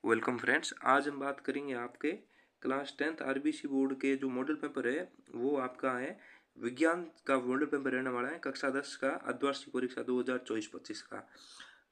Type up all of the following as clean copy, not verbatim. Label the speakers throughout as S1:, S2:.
S1: Welcome friends. आज हम बात करेंगे आपके क्लास 10th आरबीसी बोर्ड के जो मॉडल पेपर है वो आपका है विज्ञान का मॉडल पेपर रहने वाला है कक्षा 10 का अर्धवार्षिक परीक्षा 2024-25 का।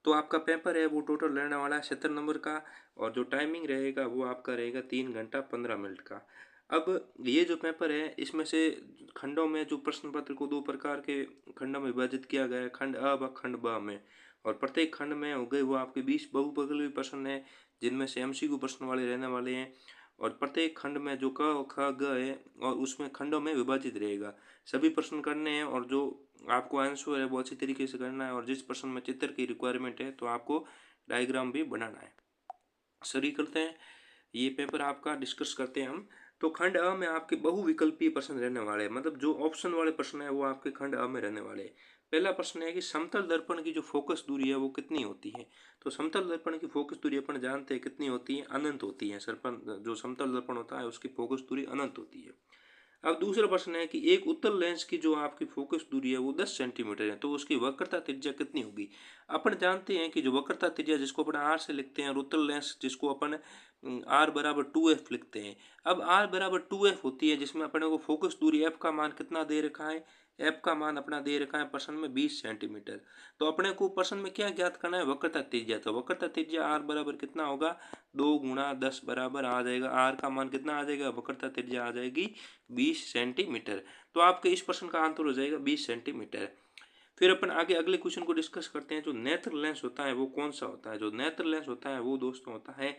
S1: तो आपका पेपर है वो टोटल रहने वाला है 70 नंबर का और जो टाइमिंग रहेगा वो आपका रहेगा 3 घंटा 15 मिनट का। अब ये जो पेपर है इसमें से खंडों में जो प्रश्न पत्र को दो प्रकार के खंडों में विभाजित किया गया है, खंड अ व खंड ब में। और प्रत्येक खंड में हो गए वो आपके 20 बहुपगलवी प्रश्न है जिनमें से एमसीक्यू प्रश्न वाले रहने वाले हैं। और प्रत्येक खंड में जो क ख ग है और उसमें खंडों में विभाजित रहेगा। सभी प्रश्न करने हैं और जो आपको आंसर है वो अच्छी तरीके से करना है और जिस प्रश्न में चित्र की रिक्वायरमेंट है तो आपको डायग्राम भी बनाना है। शुरू करते हैं, ये पेपर आपका डिस्कस करते हैं हम। तो खंड अ में आपके बहुविकल्पीय प्रश्न रहने वाले हैं, मतलब जो ऑप्शन वाले प्रश्न है वो आपके खंड अ में रहने वाले हैं। पहला प्रश्न है कि समतल दर्पण की जो फोकस दूरी है वो कितनी होती है। तो समतल दर्पण की फोकस दूरी अपन जानते हैं कितनी होती है, अनंत होती है। सरपन जो समतल दर्पण होता है उसकी फोकस दूरी अनंत होती है। अब दूसरा प्रश्न है कि एक उत्तल लेंस की जो आपकी फोकस दूरी है वो 10 सेंटीमीटर है, तो उसकी वक्रता त्रिज्या कितनी होगी। अपन जानते हैं कि जो वक्रता त्रिज्या जिसको अपन आर से लिखते हैं और उत्तल लेंस जिसको अपन आर बराबर 2f लिखते हैं। अब आर बराबर 2f होती है जिसमें अपने को फोकस दूरी एफ का मान कितना दे रखा है, एफ का मान अपना दे रखा है प्रश्न में 20 सेंटीमीटर। तो अपने को प्रश्न में क्या ज्ञात करना है, वक्रता त्रिज्या। तो वक्रता त्रिज्या आर बराबर कितना होगा, 2 × 10 बराबर आ जाएगा, आर का मान कितना आ जाएगा, वक्रता त्रिज्या आ जाएगी 20 सेंटीमीटर। तो आपके इस प्रश्न का आंसर हो जाएगा 20 सेंटीमीटर। फिर अपन आगे अगले क्वेश्चन को डिस्कस करते हैं। जो नेत्र लेंस होता है वो कौन सा होता है। जो नेत्र लेंस होता है वो दोस्तों होता है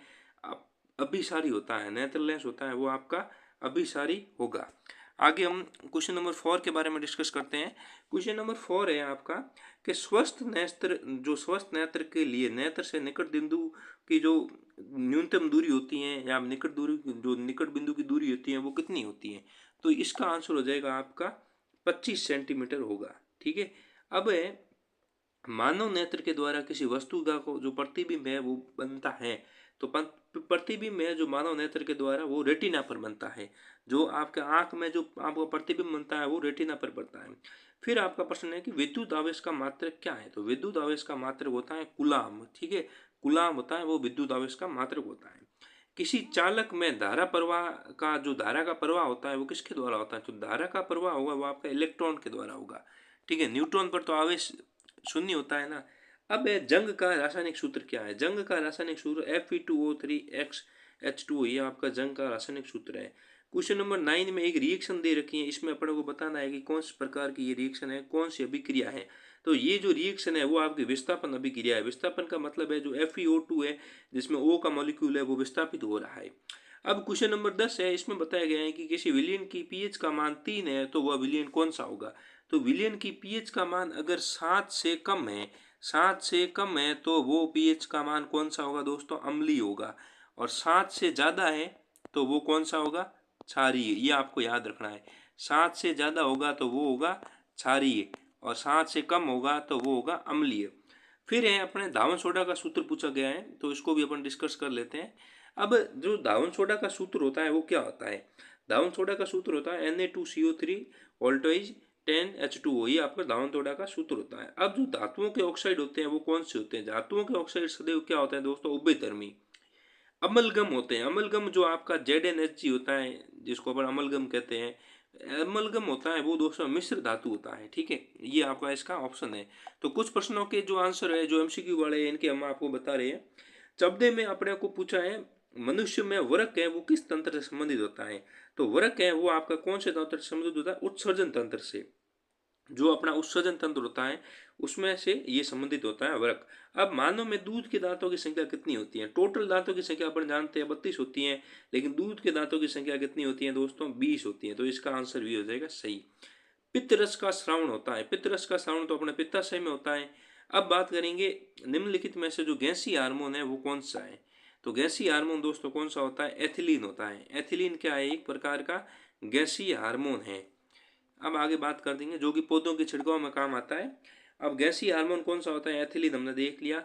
S1: अभिसारी होता है। नेत्र लेंस होता है वो आपका अभिसारी होगा। आगे हम क्वेश्चन नंबर 4 के बारे में डिस्कस करते हैं। क्वेश्चन नंबर 4 है आपका कि स्वस्थ नेत्र, जो स्वस्थ नेत्र के लिए नेत्र से निकट बिंदु की जो न्यूनतम दूरी होती है या निकट दूरी, जो निकट बिंदु की दूरी होती है वो कितनी होती है। तो इसका आंसर हो जाएगा आपका 25 सेंटीमीटर होगा। ठीक है। अब मानव नेत्र के द्वारा किसी वस्तु का को जो प्रतिबिंब है वो बनता है। तो प्रतिबिंब है जो मानव नेत्र के द्वारा वो रेटिना पर बनता है। जो आपके आंख में जो आपका प्रतिबिंब बनता है वो रेटिना पर बनता है। फिर आपका प्रश्न है कि विद्युत आवेश का मात्रक क्या है। तो विद्युत आवेश का मात्रक होता है कूलाम। ठीक है, कूलाम होता है वो विद्युत आवेश का मात्रक होता है। किसी चालक में धारा प्रवाह का, जो धारा का प्रवाह होता है वो किसके द्वारा होता है। तो धारा का प्रवाह होगा वो आपका इलेक्ट्रॉन के द्वारा होगा। ठीक है, न्यूट्रॉन पर तो आवेश शून्य होता है ना। अब जंग का रासायनिक सूत्र क्या है। जंग का रासायनिक सूत्र Fe2O3H2O, ये आपका जंग का रासायनिक सूत्र है। क्वेश्चन नंबर 9 में एक रिएक्शन दे रखी है, इसमें अपने को बताना है कि कौन सी प्रकार की ये रिएक्शन है, कौन सी अभिक्रिया है। तो ये जो रिएक्शन है वो आपकी विस्थापन अभिक्रिया है। विस्थापन का मतलब है जो FeO2 है जिसमें O का मॉलिक्यूल है वो विस्थापित हो रहा है। अब क्वेश्चन नंबर 10 है, इसमें बताया गया है कि किसी विलयन की पीएच का मान 3 है तो वह विलयन कौन सा होगा। तो विलयन की पीएच का मान अगर 7 से कम है, 7 से कम है तो वो पीएच का मान कौन सा होगा दोस्तों, अम्लीय होगा। और 7 से ज़्यादा है तो वो कौन सा होगा, क्षारीय। ये आपको याद रखना है। 7 से ज़्यादा होगा तो वो होगा क्षारीय और 7 से कम होगा तो वो होगा अम्लीय। फिर है अपने धावन सोडा का सूत्र पूछा गया है, तो इसको भी अपन डिस्कस कर लेते हैं। अब जो धावन सोडा का सूत्र होता है वो क्या होता है। धावन सोडा का सूत्र होता है Na2CO3 वोल्टेज 10H2O, ये आपका धावन सोडा का सूत्र होता है। अब जो धातुओं के ऑक्साइड होते हैं वो कौन से होते हैं। धातुओं के ऑक्साइड सदैव क्या होता है दोस्तों, उभयधर्मी। अमलगम होते हैं। अमलगम जो आपका ZnHg होता है जिसको अपन अमलगम कहते हैं, अमलगम होता है वो दोस्तों मिश्र धातु होता है। ठीक है, ये आपका इसका ऑप्शन है। तो कुछ प्रश्नों के जो आंसर है जो एमसीक्यू वाले हैं इनके हम आपको बता रहे हैं। चौदह में अपने को पूछा है मनुष्य में वरक है वो किस तंत्र से संबंधित होता है। तो वरक है वो आपका कौन से तंत्र से संबंधित होता है, उत्सर्जन तंत्र से। जो अपना उत्सर्जन तंत्र होता है उसमें से ये संबंधित होता है वृक्क। अब मानव में दूध के दांतों की संख्या कितनी होती है। टोटल दांतों की संख्या अपन जानते हैं 32 होती है, लेकिन दूध के दांतों की संख्या कितनी होती है दोस्तों, 20 होती है। तो इसका आंसर भी हो जाएगा सही। पित्त रस का श्रावण होता है। पित्त रस का श्रावण तो अपने पित्ताशय में होता है। अब बात करेंगे निम्नलिखित में से जो गैसीय हार्मोन है वो कौन सा है। तो गैसीय हार्मोन दोस्तों कौन सा होता है, एथिलीन होता है। एथिलीन क्या है, एक प्रकार का गैसीय हार्मोन है। अब आगे बात कर देंगे जो कि पौधों के छिड़काव में काम आता है। अब गैसीय हार्मोन कौन सा होता है, एथिलीन हमने देख लिया।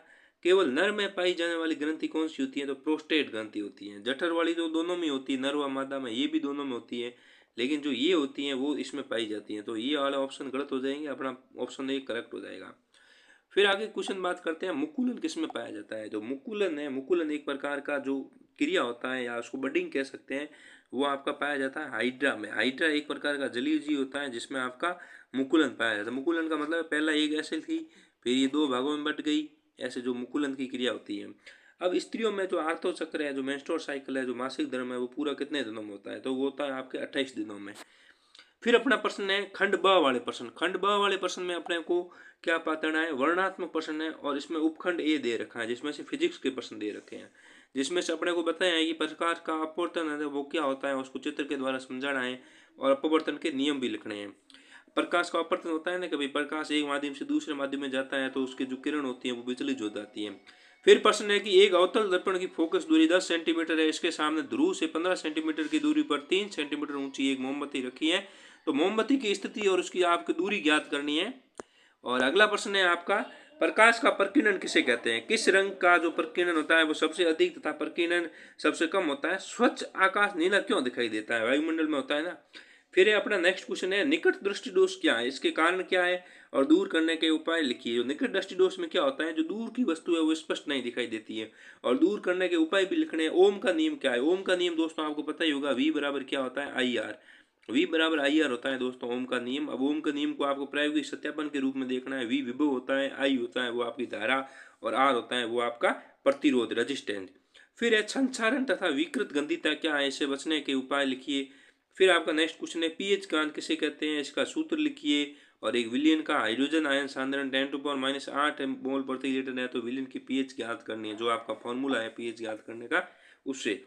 S1: केवल नर में पाई जाने वाली ग्रंथि कौन सी होती है, तो प्रोस्टेट ग्रंथि होती है। जठर वाली तो दोनों में होती है, नर व मादा में, ये भी दोनों में होती है, लेकिन जो ये होती हैं वो इसमें पाई जाती हैं। तो ये वाला ऑप्शन गलत हो जाएंगे, अपना ऑप्शन ए करेक्ट हो जाएगा। फिर आगे क्वेश्चन बात करते हैं मुकुलन किस में पाया जाता है। जो मुकुलन है, मुकुलन एक प्रकार का जो क्रिया होता है या उसको बडिंग कह सकते हैं, वो आपका पाया जाता है हाइड्रा में। हाइड्रा एक प्रकार का जलीय जीव होता है जिसमें आपका मुकुलन पाया जाता है। मुकुलन का मतलब पहला एक ऐसे थी, फिर ये दो भागों में बट गई, ऐसे जो मुकुलन की क्रिया होती है। अब स्त्रियों में जो आर्थो चक्र है, जो मेंस्ट्रुअल साइकिल है, जो मासिक धर्म है, वो पूरा कितने दिनों में होता है, तो वो होता है आपके 28 दिनों में। फिर अपना प्रश्न है खंड ब वाले प्रश्न। खंड ब वाले प्रश्न में अपने को क्या पातना है, वर्णनात्मक प्रश्न है और इसमें उपखंड ए दे रखा है, जिसमें से फिजिक्स के प्रश्न दे रखे हैं, जिसमें से अपने को बताया है कि प्रकाश का अपवर्तन है वो क्या होता है, उसको चित्र के द्वारा समझाना है और अपवर्तन के नियम भी लिखने हैं। प्रकाश का अपवर्तन होता है ना, कभी प्रकाश एक माध्यम से दूसरे माध्यम में जाता है तो उसकी जो किरण होती है वो विचलित हो जाती है। फिर प्रश्न है कि एक अवतल दर्पण की फोकस दूरी 10 सेंटीमीटर है, इसके सामने ध्रुव से 15 सेंटीमीटर की दूरी पर 3 सेंटीमीटर ऊंची एक मोमबत्ती रखी है, तो मोमबत्ती की स्थिति और उसकी आपकी दूरी ज्ञात करनी है। और अगला प्रश्न है आपका प्रकाश का प्रकीर्णन किसे कहते हैं। किस रंग का जो प्रकीर्णन होता है वो सबसे अधिक तथा प्रकीर्णन सबसे कम होता है। स्वच्छ आकाश नीला क्यों दिखाई देता है, वायुमंडल में होता है ना। फिर अपना नेक्स्ट क्वेश्चन है निकट दृष्टि दोष क्या है, इसके कारण क्या है और दूर करने के उपाय लिखिए। जो निकट दृष्टि दोष में क्या होता है, जो दूर की वस्तु है वो स्पष्ट नहीं दिखाई देती है और दूर करने के उपाय भी लिखने हैं। ओम का नियम क्या है, ओम का नियम दोस्तों आपको पता ही होगा, वी बराबर क्या होता है आई आर, वी बराबर आई आर होता है दोस्तों ओम का नियम। अब ओम का नियम को आपको प्रायोगिक सत्यापन के रूप में देखना है। वी विभव होता है, आई होता है वो आपकी धारा और आर होता है वो आपका प्रतिरोध रेजिस्टेंस। फिर है संचारण तथा विकृत गंधिता क्या है, इससे बचने के उपाय लिखिए। फिर आपका नेक्स्ट क्वेश्चन है पीएच कांत किसे कहते हैं, इसका सूत्र लिखिए। और एक विलियन का हाइड्रोजन आयन सांद्रण 10⁻⁻8 मोल प्रति लीटर है, तो विलियन की पीएच ज्ञात करनी है, जो आपका फॉर्मूला है पीएच ज्ञात करने का उससे।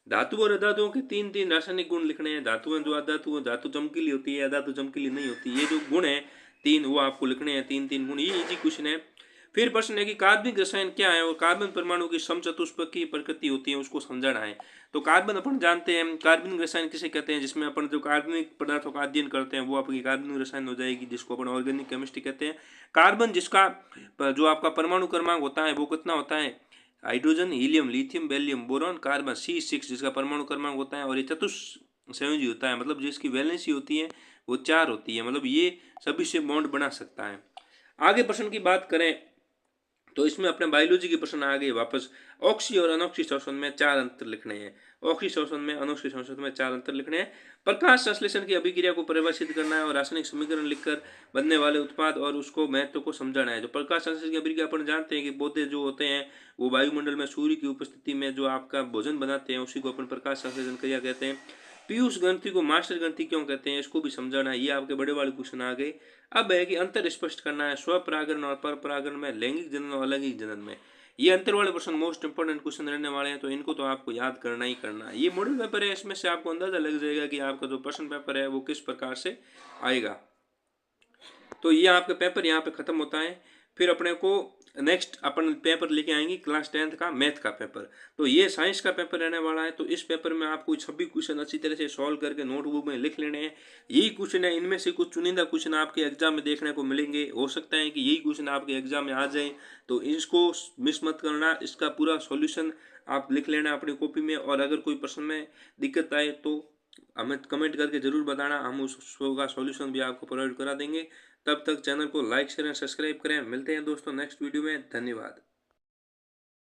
S1: धातु और अधातुओं के तीन तीन रासायनिक गुण लिखने हैं। धातुएं जो अधातु, धातु चमकीली होती है, अधातु चमकीली नहीं होती, ये जो गुण है तीन वो आपको लिखने हैं, तीन तीन गुण, ये इजी क्वेश्चन है। फिर प्रश्न है कि कार्बनिक रसायन क्या है और कार्बन परमाणु की समचतुष्फलक की प्रकृति होती है उसको समझाना है। तो कार्बन अपन जानते हैं, कार्बनिक रसायन किसे कहते हैं, जिसमें अपन जो कार्बनिक पदार्थों का अध्ययन करते हैं वो आपकी कार्बनिक रसायन हो जाएगी, जिसको अपन ऑर्गेनिक केमिस्ट्री कहते हैं। कार्बन जिसका जो आपका परमाणु क्रमांक होता है वो कितना होता है, hydrogen, helium, lithium, beryllium, boron, carbon C6 जिसका परमाणु क्रमांक होता है, और ये चतुष्संयोजी होता है, मतलब जिसकी वैलेंसी होती है वो 4 होती है, मतलब ये सभी से बॉन्ड बना सकता है। आगे प्रश्न की बात करें तो इसमें अपने बायोलॉजी के प्रश्न आ गए वापस। ऑक्सी और अनॉक्सी श्वसन में 4 अंतर लिखने हैं, ऑक्सी श्वसन में, अनॉक्सी श्वसन में 4 अंतर लिखने हैं। प्रकाश संश्लेषण की अभिक्रिया को परिभाषित करना है और रासायनिक समीकरण लिखकर बनने वाले उत्पाद और उसको महत्व को समझाना है। जो प्रकाश संश्लेषण की अभिक्रिया अपन जानते हैं कि पौधे जो होते हैं वो वायुमंडल में सूर्य की उपस्थिति में जो आपका भोजन बनाते हैं उसी को अपन प्रकाश संश्लेषण क्रिया कहते हैं। पीयूष ग्रंथि को मास्टर ग्रंथि क्यों कहते हैं, इसको भी समझाना है, ये आपके बड़े वाले क्वेश्चन आ गए। अब है कि अंतर स्पष्ट करना है स्वपरागण और परपरागण में, लैंगिक जनन और अलैंगिक जनन में। ये अंतर वाले प्रश्न मोस्ट इंपोर्टेंट क्वेश्चन रहने वाले हैं, तो इनको तो आपको याद करना ही करना है। ये मॉडल पेपर है, इसमें से आपको अंदाजा लग जाएगा कि आपका जो प्रश्न पेपर है वो किस प्रकार से आएगा। तो ये आपका पेपर यहाँ पे खत्म होता है। फिर अपने को नेक्स्ट अपन पेपर लेके आएंगे क्लास 10th का मैथ का पेपर। तो ये साइंस का पेपर रहने वाला है, तो इस पेपर में आपको सभी क्वेश्चन अच्छी तरह से सॉल्व करके नोटबुक में लिख लेने हैं। यही क्वेश्चन है, इनमें से कुछ चुनिंदा क्वेश्चन आपके एग्जाम में देखने को मिलेंगे, हो सकता है कि यही क्वेश्चन आपके एग्जाम में आ जाए, तो इसको मिस मत करना। इसका पूरा सॉल्यूशन आप लिख लेना अपनी कॉपी में, और अगर कोई प्रश्न में दिक्कत आए तो हमें कमेंट करके जरूर बताना, हम उसका सॉल्यूशन भी आपको प्रोवाइड करा देंगे। तब तक चैनल को लाइक शेयर एंड सब्सक्राइब करें। मिलते हैं दोस्तों नेक्स्ट वीडियो में, धन्यवाद।